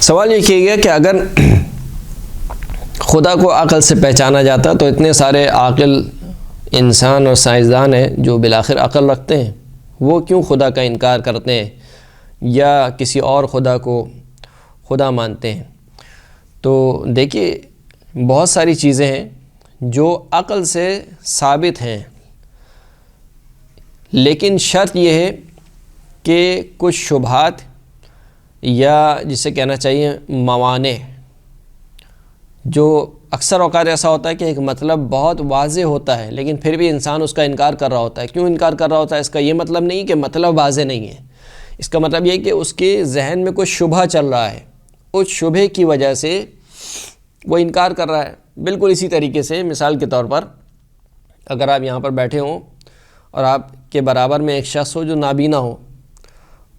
سوال یہ کیا گیا کہ اگر خدا کو عقل سے پہچانا جاتا تو اتنے سارے عاقل انسان اور سائنسدان ہیں جو بالآخر عقل رکھتے ہیں، وہ کیوں خدا کا انکار کرتے ہیں یا کسی اور خدا کو خدا مانتے ہیں؟ تو دیکھیے، بہت ساری چیزیں ہیں جو عقل سے ثابت ہیں، لیکن شرط یہ ہے کہ کچھ شبہات یا جسے کہنا چاہیے موانع، جو اکثر اوقات ایسا ہوتا ہے کہ ایک مطلب بہت واضح ہوتا ہے لیکن پھر بھی انسان اس کا انکار کر رہا ہوتا ہے۔ کیوں انکار کر رہا ہوتا ہے؟ اس کا یہ مطلب نہیں کہ مطلب واضح نہیں ہے، اس کا مطلب یہ کہ اس کے ذہن میں کوئی شبہ چل رہا ہے، اس شبہ کی وجہ سے وہ انکار کر رہا ہے۔ بالکل اسی طریقے سے مثال کے طور پر اگر آپ یہاں پر بیٹھے ہوں اور آپ کے برابر میں ایک شخص ہو جو نابینا ہو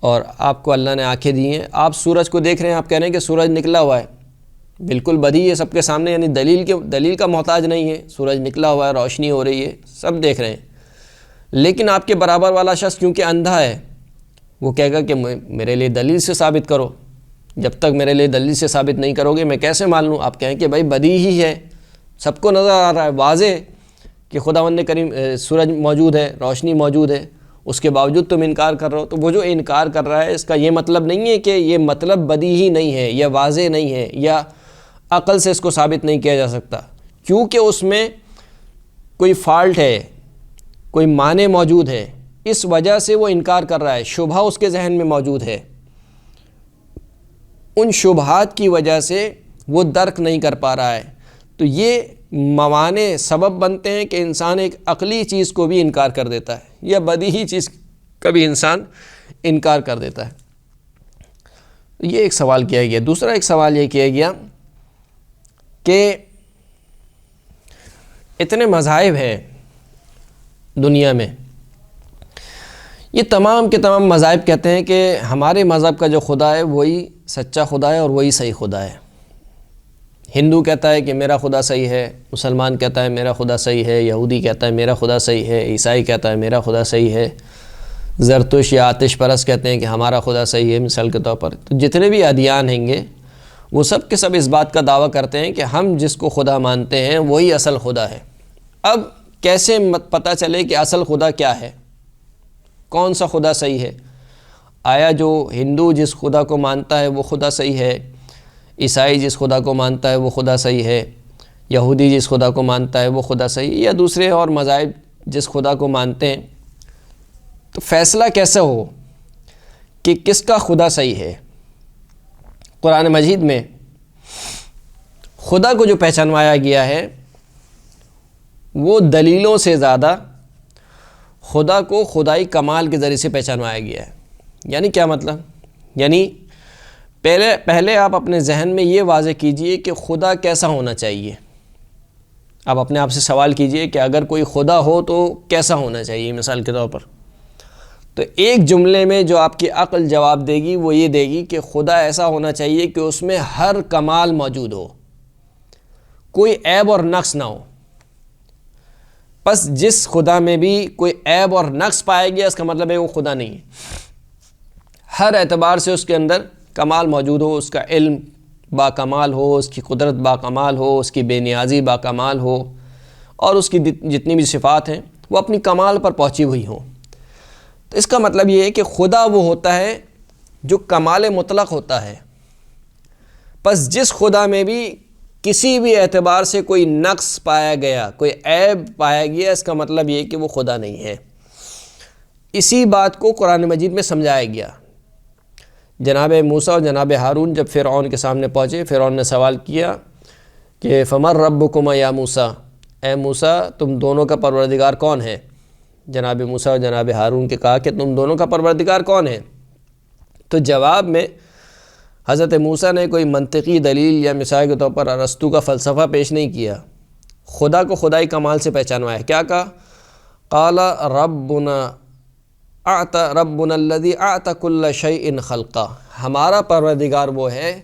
اور آپ کو اللہ نے آنکھیں دی ہیں، آپ سورج کو دیکھ رہے ہیں، آپ کہہ رہے ہیں کہ سورج نکلا ہوا ہے، بالکل بدیہی ہے سب کے سامنے، یعنی دلیل کا محتاج نہیں ہے، سورج نکلا ہوا ہے، روشنی ہو رہی ہے، سب دیکھ رہے ہیں۔ لیکن آپ کے برابر والا شخص کیونکہ اندھا ہے، وہ کہے گا کہ میرے لیے دلیل سے ثابت کرو، جب تک میرے لیے دلیل سے ثابت نہیں کرو گے میں کیسے مان لوں؟ آپ کہیں کہ بھائی بدیہی ہے، سب کو نظر آ رہا ہے، واضح کہ خداوند کریم سورج موجود ہے، روشنی موجود ہے، اس کے باوجود تم انکار کر رہے ہو۔ تو وہ جو انکار کر رہا ہے اس کا یہ مطلب نہیں ہے کہ یہ مطلب بدیہی نہیں ہے یا واضح نہیں ہے یا عقل سے اس کو ثابت نہیں کیا جا سکتا، کیونکہ اس میں کوئی فالٹ ہے، کوئی معنی موجود ہے، اس وجہ سے وہ انکار کر رہا ہے، شبہ اس کے ذہن میں موجود ہے، ان شبہات کی وجہ سے وہ درک نہیں کر پا رہا ہے۔ تو یہ موانع سبب بنتے ہیں کہ انسان ایک عقلی چیز کو بھی انکار کر دیتا ہے یا بدیہی چیز کا بھی انسان انکار کر دیتا ہے۔ یہ ایک سوال کیا گیا۔ دوسرا ایک سوال یہ کیا گیا کہ اتنے مذاہب ہیں دنیا میں، یہ تمام کے تمام مذاہب کہتے ہیں کہ ہمارے مذہب کا جو خدا ہے وہی سچا خدا ہے اور وہی صحیح خدا ہے۔ ہندو کہتا ہے کہ میرا خدا صحیح ہے، مسلمان کہتا ہے میرا خدا صحیح ہے، یہودی کہتا ہے میرا خدا صحیح ہے، عیسائی کہتا ہے میرا خدا صحیح ہے، زرتش یا آتش پرست کہتے ہیں کہ ہمارا خدا صحیح ہے مثال کے طور پر۔ تو جتنے بھی ادیان ہیں گے وہ سب کے سب اس بات کا دعویٰ کرتے ہیں کہ ہم جس کو خدا مانتے ہیں وہی اصل خدا ہے۔ اب کیسے پتہ چلے کہ اصل خدا کیا ہے، کون سا خدا صحیح ہے؟ آیا جو ہندو جس خدا کو مانتا ہے وہ خدا صحیح ہے، عیسائی جس خدا کو مانتا ہے وہ خدا صحیح ہے، یہودی جس خدا کو مانتا ہے وہ خدا صحیح ہے، یا دوسرے اور مذاہب جس خدا کو مانتے ہیں؟ تو فیصلہ کیسے ہو کہ کس کا خدا صحیح ہے؟ قرآن مجید میں خدا کو جو پہچانوایا گیا ہے وہ دلیلوں سے زیادہ خدا کو خدائی کمال کے ذریعے سے پہچانوایا گیا ہے۔ یعنی کیا مطلب؟ یعنی پہلے آپ اپنے ذہن میں یہ واضح کیجئے کہ خدا کیسا ہونا چاہیے۔ آپ اپنے آپ سے سوال کیجئے کہ اگر کوئی خدا ہو تو کیسا ہونا چاہیے مثال کے طور پر۔ تو ایک جملے میں جو آپ کی عقل جواب دے گی وہ یہ دے گی کہ خدا ایسا ہونا چاہیے کہ اس میں ہر کمال موجود ہو، کوئی عیب اور نقص نہ ہو۔ بس جس خدا میں بھی کوئی عیب اور نقص پائے گیا اس کا مطلب ہے وہ خدا نہیں ہے۔ ہر اعتبار سے اس کے اندر کمال موجود ہو، اس کا علم با کمال ہو، اس کی قدرت با کمال ہو، اس کی بے نیازی با کمال ہو، اور اس کی جتنی بھی صفات ہیں وہ اپنی کمال پر پہنچی ہوئی ہوں۔ تو اس کا مطلب یہ ہے کہ خدا وہ ہوتا ہے جو کمال مطلق ہوتا ہے۔ پس جس خدا میں بھی کسی بھی اعتبار سے کوئی نقص پایا گیا، کوئی عیب پایا گیا، اس کا مطلب یہ ہے کہ وہ خدا نہیں ہے۔ اسی بات کو قرآن مجید میں سمجھایا گیا۔ جناب موسیٰ اور جناب ہارون جب فرعون کے سامنے پہنچے، فرعون نے سوال کیا کہ فمن ربکما یا موسیٰ، اے موسیٰ تم دونوں کا پروردگار کون ہے؟ جناب موسیٰ اور جناب ہارون کے کہا کہ تم دونوں کا پروردگار کون ہے؟ تو جواب میں حضرت موسیٰ نے کوئی منطقی دلیل یا مثال کے طور پر ارسطو کا فلسفہ پیش نہیں کیا، خدا کو خدائی کمال سے پہچانوایا۔ کیا کہا؟ قال ربنا الذی اعطى كل شیء خلقہ، ہمارا پروردگار وہ ہے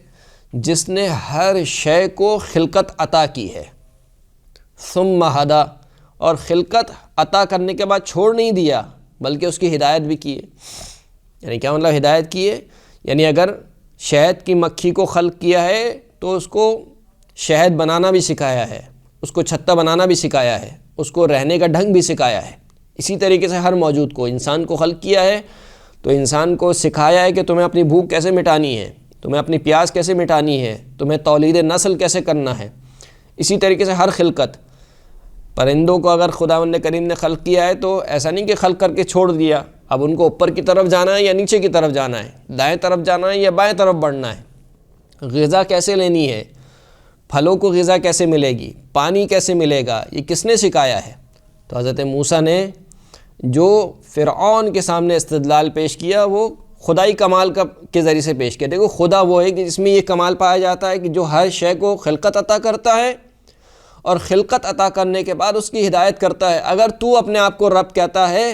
جس نے ہر شے کو خلقت عطا کی ہے، ثم ہدی، اور خلقت عطا کرنے کے بعد چھوڑ نہیں دیا بلکہ اس کی ہدایت بھی کی ہے۔ یعنی کیا مطلب ہدایت کی ہے؟ یعنی اگر شہد کی مکھی کو خلق کیا ہے تو اس کو شہد بنانا بھی سکھایا ہے، اس کو چھتا بنانا بھی سکھایا ہے، اس کو رہنے کا ڈھنگ بھی سکھایا ہے۔ اسی طریقے سے ہر موجود کو، انسان کو خلق کیا ہے تو انسان کو سکھایا ہے کہ تمہیں اپنی بھوک کیسے مٹانی ہے، تمہیں اپنی پیاس کیسے مٹانی ہے، تمہیں تولید نسل کیسے کرنا ہے۔ اسی طریقے سے ہر خلقت، پرندوں کو اگر خداوند کریم نے خلق کیا ہے تو ایسا نہیں کہ خلق کر کے چھوڑ دیا، اب ان کو اوپر کی طرف جانا ہے یا نیچے کی طرف جانا ہے، دائیں طرف جانا ہے یا بائیں طرف بڑھنا ہے، غذا کیسے لینی ہے، پھلوں کو غذا کیسے ملے گی، پانی کیسے ملے گا، یہ کس نے سکھایا ہے۔ تو حضرت موسیٰ نے جو فرعون کے سامنے استدلال پیش کیا وہ خدائی کمال کے ذریعے سے پیش کیا۔ دیکھو خدا وہ ہے کہ جس میں یہ کمال پایا جاتا ہے کہ جو ہر شے کو خلقت عطا کرتا ہے اور خلقت عطا کرنے کے بعد اس کی ہدایت کرتا ہے۔ اگر تو اپنے آپ کو رب کہتا ہے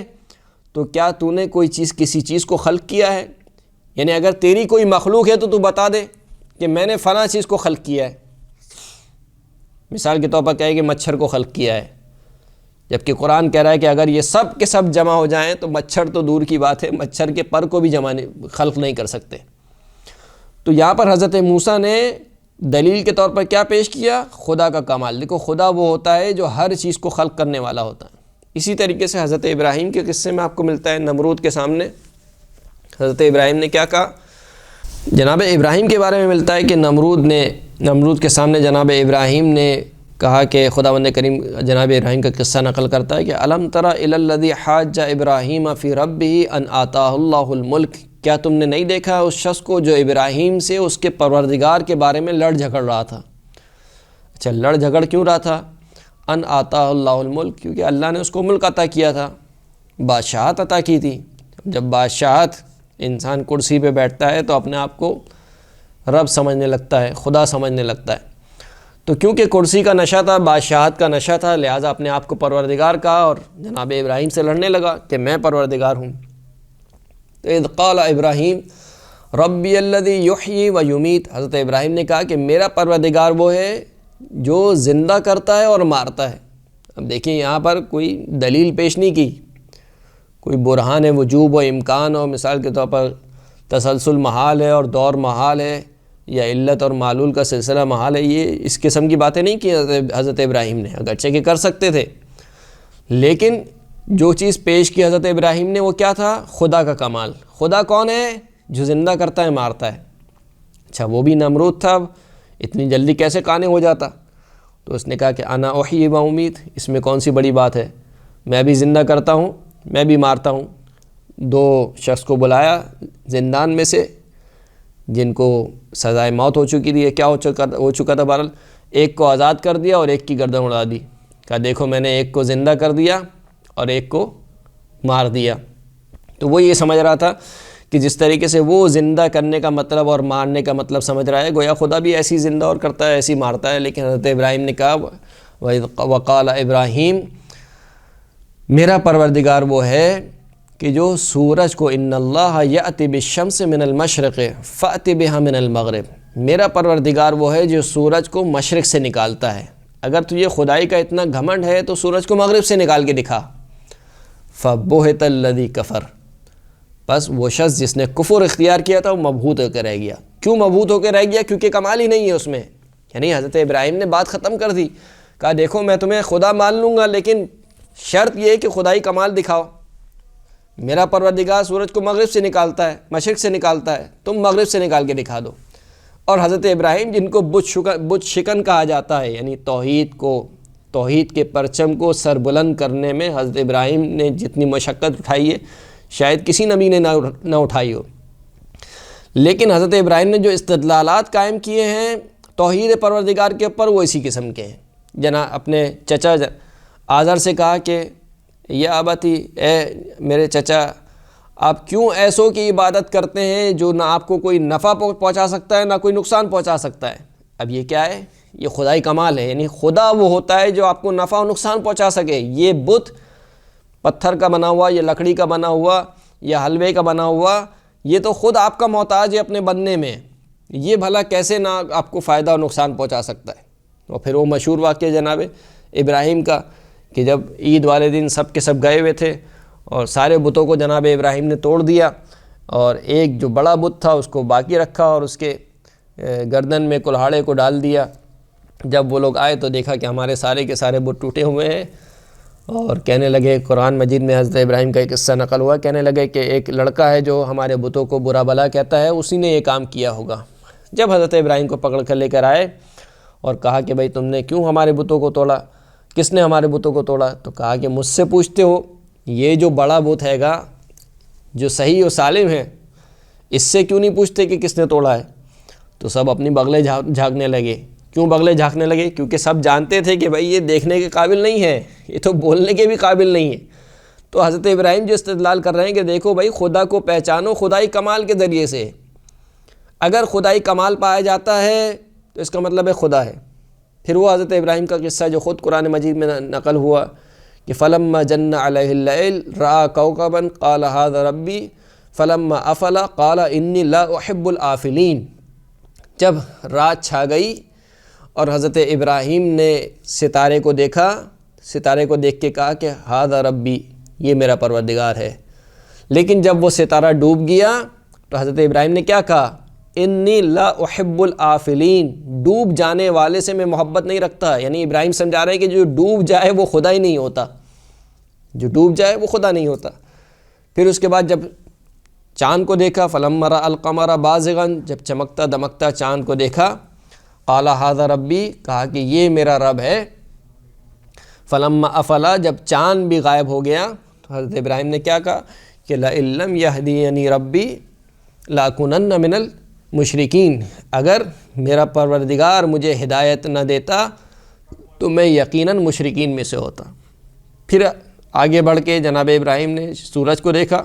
تو کیا تو نے کوئی چیز کسی چیز کو خلق کیا ہے؟ یعنی اگر تیری کوئی مخلوق ہے تو بتا دے کہ میں نے فلاں چیز کو خلق کیا ہے۔ مثال کے طور پر کہے کہ مچھر کو خلق کیا ہے، جبکہ قرآن کہہ رہا ہے کہ اگر یہ سب کے سب جمع ہو جائیں تو مچھر تو دور کی بات ہے، مچھر کے پر کو بھی خلق نہیں کر سکتے۔ تو یہاں پر حضرت موسیٰ نے دلیل کے طور پر کیا پیش کیا؟ خدا کا کمال۔ دیکھو خدا وہ ہوتا ہے جو ہر چیز کو خلق کرنے والا ہوتا ہے۔ اسی طریقے سے حضرت ابراہیم کے قصے میں آپ کو ملتا ہے، نمرود کے سامنے حضرت ابراہیم نے کیا کہا؟ جناب ابراہیم کے بارے میں ملتا ہے کہ نمرود کے سامنے جناب ابراہیم نے کہا کہ خداوند کریم جناب ابراہیم کا قصہ نقل کرتا ہے کہ الم تر الی الذی حاج ابراہیم فی ربہ ان آتاہ اللہ الملک، کیا تم نے نہیں دیکھا اس شخص کو جو ابراہیم سے اس کے پروردگار کے بارے میں لڑ جھگڑ رہا تھا؟ اچھا، لڑ جھگڑ کیوں رہا تھا؟ ان آتاہ اللہ الملک، کیونکہ اللہ نے اس کو ملک عطا کیا تھا، بادشاہت عطا کی تھی۔ جب بادشاہت انسان کرسی پہ بیٹھتا ہے تو اپنے آپ کو رب سمجھنے لگتا ہے، خدا سمجھنے لگتا ہے۔ تو کیونکہ کرسی کا نشہ تھا، بادشاہت کا نشہ تھا، لہٰذا اپنے آپ کو پروردگار کہا اور جناب ابراہیم سے لڑنے لگا کہ میں پروردگار ہوں۔ تو اذ قال ابراہیم ربی الذی یحیی و یمیت، حضرت ابراہیم نے کہا کہ میرا پروردگار وہ ہے جو زندہ کرتا ہے اور مارتا ہے۔ اب دیکھیں یہاں پر کوئی دلیل پیش نہیں کی، کوئی برہان وجوب و امکان اور مثال کے طور پر تسلسل محال ہے اور دور محال ہے یا علت اور معلول کا سلسلہ محال ہے، یہ اس قسم کی باتیں نہیں کی حضرت ابراہیم نے، اگرچہ کہ کر سکتے تھے، لیکن جو چیز پیش کی حضرت ابراہیم نے وہ کیا تھا؟ خدا کا کمال۔ خدا کون ہے؟ جو زندہ کرتا ہے، مارتا ہے۔ اچھا، وہ بھی نمرود تھا، اتنی جلدی کیسے قانع ہو جاتا؟ تو اس نے کہا کہ انا احیی و امیت، اس میں کون سی بڑی بات ہے، میں بھی زندہ کرتا ہوں، میں بھی مارتا ہوں۔ دو شخص کو بلایا زندان میں سے جن کو سزائے موت ہو چکی تھی، کیا ہو چکا تھا، بہرحال ایک کو آزاد کر دیا اور ایک کی گردن اڑا دی، کہا دیکھو میں نے ایک کو زندہ کر دیا اور ایک کو مار دیا۔ تو وہ یہ سمجھ رہا تھا کہ جس طریقے سے وہ زندہ کرنے کا مطلب اور مارنے کا مطلب سمجھ رہا ہے، گویا خدا بھی ایسی زندہ اور کرتا ہے، ایسی مارتا ہے۔ لیکن حضرت ابراہیم نے کہا وقال ابراہیم، میرا پروردگار وہ ہے کہ جو سورج کو ان اللہ یأتی بالشمس من المشرق فأتی بہا من المغرب، میرا پروردگار وہ ہے جو سورج کو مشرق سے نکالتا ہے، اگر تجھے خدائی کا اتنا گھمنڈ ہے تو سورج کو مغرب سے نکال کے دکھا۔ فبہت الذی کفر، بس وہ شخص جس نے کفر اختیار کیا تھا وہ مبہوت ہو کے رہ گیا۔ کیوں مبہوت ہو کے رہ گیا؟ کیونکہ کمال ہی نہیں ہے اس میں۔ یعنی حضرت ابراہیم نے بات ختم کر دی، کہا دیکھو میں تمہیں خدا مان لوں گا لیکن شرط یہ ہے کہ خدائی کمال دکھاؤ۔ میرا پروردگار سورج کو مغرب سے نکالتا ہے، مشرق سے نکالتا ہے، تم مغرب سے نکال کے دکھا دو۔ اور حضرت ابراہیم جن کو بت شکن کہا جاتا ہے، یعنی توحید کے پرچم کو سر بلند کرنے میں حضرت ابراہیم نے جتنی مشقت اٹھائی ہے شاید کسی نبی نے نہ اٹھائی ہو، لیکن حضرت ابراہیم نے جو استدلالات قائم کیے ہیں توحید پروردگار کے اوپر وہ اسی قسم کے ہیں۔ اپنے چچا آزر سے کہا کہ یا ابتی، اے میرے چچا، آپ کیوں ایسوں کی عبادت کرتے ہیں جو نہ آپ کو کوئی نفع پہنچا سکتا ہے نہ کوئی نقصان پہنچا سکتا ہے؟ اب یہ کیا ہے؟ یہ خدائی کمال ہے، یعنی خدا وہ ہوتا ہے جو آپ کو نفع و نقصان پہنچا سکے۔ یہ بت پتھر کا بنا ہوا یا لکڑی کا بنا ہوا یا حلوے کا بنا ہوا، یہ تو خود آپ کا محتاج ہے اپنے بننے میں، یہ بھلا کیسے نہ آپ کو فائدہ و نقصان پہنچا سکتا ہے؟ اور پھر وہ مشہور واقعہ جناب ابراہیم کا کہ جب عید والے دن سب کے سب گئے ہوئے تھے اور سارے بتوں کو جناب ابراہیم نے توڑ دیا، اور ایک جو بڑا بت تھا اس کو باقی رکھا اور اس کے گردن میں کلہاڑے کو ڈال دیا۔ جب وہ لوگ آئے تو دیکھا کہ ہمارے سارے کے سارے بت ٹوٹے ہوئے ہیں، اور کہنے لگے، قرآن مجید میں حضرت ابراہیم کا ایک قصہ نقل ہوا، کہنے لگے کہ ایک لڑکا ہے جو ہمارے بتوں کو برا بھلا کہتا ہے، اسی نے یہ کام کیا ہوگا۔ جب حضرت ابراہیم کو پکڑ کر لے کر آئے اور کہا کہ بھائی تم نے کیوں ہمارے بتوں کو توڑا، کس نے ہمارے بتوں کو توڑا؟ تو کہا کہ مجھ سے پوچھتے ہو، یہ جو بڑا بت ہے گا جو صحیح و سالم ہے، اس سے کیوں نہیں پوچھتے کہ کس نے توڑا ہے؟ تو سب اپنی بغلیں جھانکنے لگے۔ کیوں بغلیں جھانکنے لگے؟ کیونکہ سب جانتے تھے کہ بھائی یہ دیکھنے کے قابل نہیں ہے، یہ تو بولنے کے بھی قابل نہیں ہے۔ تو حضرت ابراہیم جو استدلال کر رہے ہیں کہ دیکھو بھائی خدا کو پہچانو خدائی کمال کے ذریعے سے، اگر خدائی کمال پایا جاتا ہے تو اس کا مطلب ہے خدا ہے۔ پھر وہ حضرت ابراہیم کا قصہ جو خود قرآن مجید میں نقل ہوا کہ فلما جن علیہ اللیل رأى کوکبا قال ھذا ربی فلما افل قال انی لا احب الآفلین۔ جب رات چھا گئی اور حضرت ابراہیم نے ستارے کو دیکھا، ستارے کو دیکھ کے کہا کہ ھذا ربی، یہ میرا پروردگار ہے۔ لیکن جب وہ ستارہ ڈوب گیا تو حضرت ابراہیم نے کیا کہا؟ انی لا احب الآفلین، ڈوب جانے والے سے میں محبت نہیں رکھتا۔ یعنی ابراہیم سمجھا رہے ہیں کہ جو ڈوب جائے وہ خدا ہی نہیں ہوتا، جو ڈوب جائے وہ خدا نہیں ہوتا۔ پھر اس کے بعد جب چاند کو دیکھا، فلما رأى القمر بازغا، جب چمکتا دمکتا چاند کو دیکھا، قال ھذا ربی، کہا کہ یہ میرا رب ہے۔ فلما افلا، جب چاند بھی غائب ہو گیا تو حضرت ابراہیم نے کیا کہا کہ لئن لم یہدینی ربی لاکونن من المشرکین، اگر میرا پروردگار مجھے ہدایت نہ دیتا تو میں یقیناً مشرکین میں سے ہوتا۔ پھر آگے بڑھ کے جناب ابراہیم نے سورج کو دیکھا،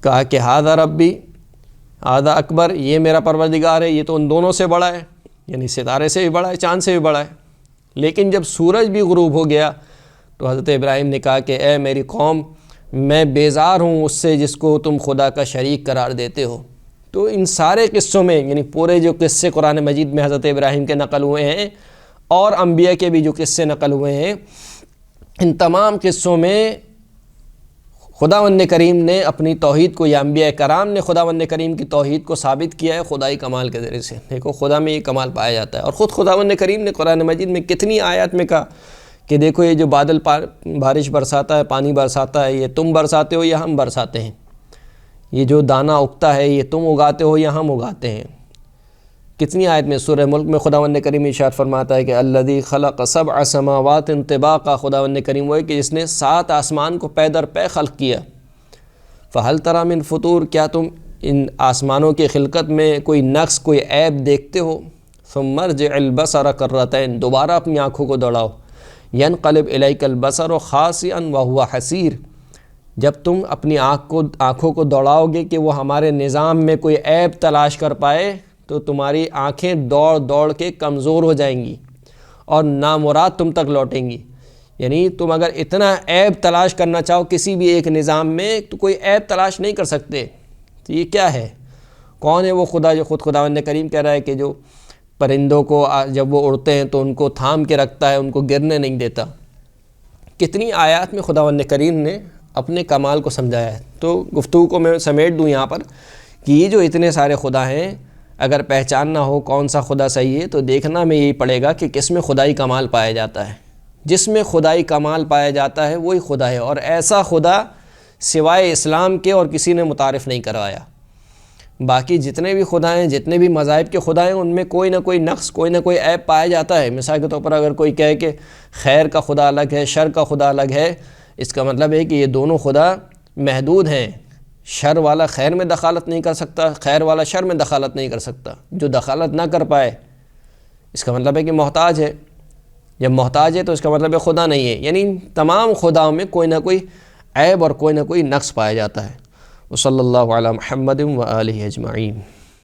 کہا کہ ھذا ربی ھذا اکبر، یہ میرا پروردگار ہے، یہ تو ان دونوں سے بڑا ہے، یعنی ستارے سے بھی بڑا ہے، چاند سے بھی بڑا ہے۔ لیکن جب سورج بھی غروب ہو گیا تو حضرت ابراہیم نے کہا کہ اے میری قوم، میں بیزار ہوں اس سے جس کو تم خدا کا شریک قرار دیتے ہو۔ تو ان سارے قصوں میں، یعنی پورے جو قصے قرآن مجید میں حضرت ابراہیم کے نقل ہوئے ہیں اور انبیاء کے بھی جو قصے نقل ہوئے ہیں، ان تمام قصوں میں خداوند کریم نے اپنی توحید کو، یا انبیاء کرام نے خداوند کریم کی توحید کو ثابت کیا ہے خدائی کمال کے ذریعے سے۔ دیکھو خدا میں یہ کمال پایا جاتا ہے، اور خود خداوند کریم نے قرآن مجید میں کتنی آیات میں کہا کہ دیکھو یہ جو بادل بارش برساتا ہے، پانی برساتا ہے، یہ تم برساتے ہو یا ہم برساتے ہیں۔ یہ جو دانہ اگتا ہے یہ تم اگاتے ہو یا ہم اگاتے ہیں۔ کتنی آیت میں سورہ ملک میں خداوند کریم ارشاد فرماتا ہے کہ الذی خلق سبع سماوات طباقا، خداوند کریم وہ ہے کہ جس نے 7 آسمان کو پے در پے خلق کیا۔ فہل تری من فطور، کیا تم ان آسمانوں کی خلقت میں کوئی نقص، کوئی عیب دیکھتے ہو؟ ثم ارجع البصر کرتین، دوبارہ اپنی آنکھوں کو دوڑاؤ، ینقلب الیک البصر خاسئا وہو حسیر، جب تم اپنی آنکھوں کو دوڑاؤ گے کہ وہ ہمارے نظام میں کوئی عیب تلاش کر پائے تو تمہاری آنکھیں دوڑ دوڑ کے کمزور ہو جائیں گی اور نامراد تم تک لوٹیں گی۔ یعنی تم اگر اتنا عیب تلاش کرنا چاہو کسی بھی ایک نظام میں تو کوئی عیب تلاش نہیں کر سکتے۔ تو یہ کیا ہے؟ کون ہے وہ خدا جو خود خداوند کریم کہہ رہا ہے کہ جو پرندوں کو جب وہ اڑتے ہیں تو ان کو تھام کے رکھتا ہے، ان کو گرنے نہیں دیتا۔ کتنی آیات میں خداوند کریم نے اپنے کمال کو سمجھایا ہے۔ تو گفتگو کو میں سمیٹ دوں یہاں پر کہ یہ جو اتنے سارے خدا ہیں، اگر پہچاننا ہو کون سا خدا صحیح ہے تو دیکھنا میں یہی پڑے گا کہ کس میں خدائی کمال پایا جاتا ہے۔ جس میں خدائی کمال پایا جاتا ہے وہی خدا ہے، اور ایسا خدا سوائے اسلام کے اور کسی نے متعارف نہیں کروایا۔ باقی جتنے بھی خدا ہیں، جتنے بھی مذاہب کے خدا ہیں، ان میں کوئی نہ کوئی نقص، کوئی نہ کوئی عیب پایا جاتا ہے۔ مثال کے طور پر اگر کوئی کہے کہ خیر کا خدا الگ ہے، شر کا خدا الگ ہے، اس کا مطلب ہے کہ یہ دونوں خدا محدود ہیں۔ شر والا خیر میں دخالت نہیں کر سکتا، خیر والا شر میں دخالت نہیں کر سکتا۔ جو دخالت نہ کر پائے اس کا مطلب ہے کہ محتاج ہے، جب محتاج ہے تو اس کا مطلب ہے خدا نہیں ہے۔ یعنی تمام خداؤں میں کوئی نہ کوئی عیب اور کوئی نہ کوئی نقص پایا جاتا ہے۔ وصلی اللہ علی محمد و آلہ اجمعین۔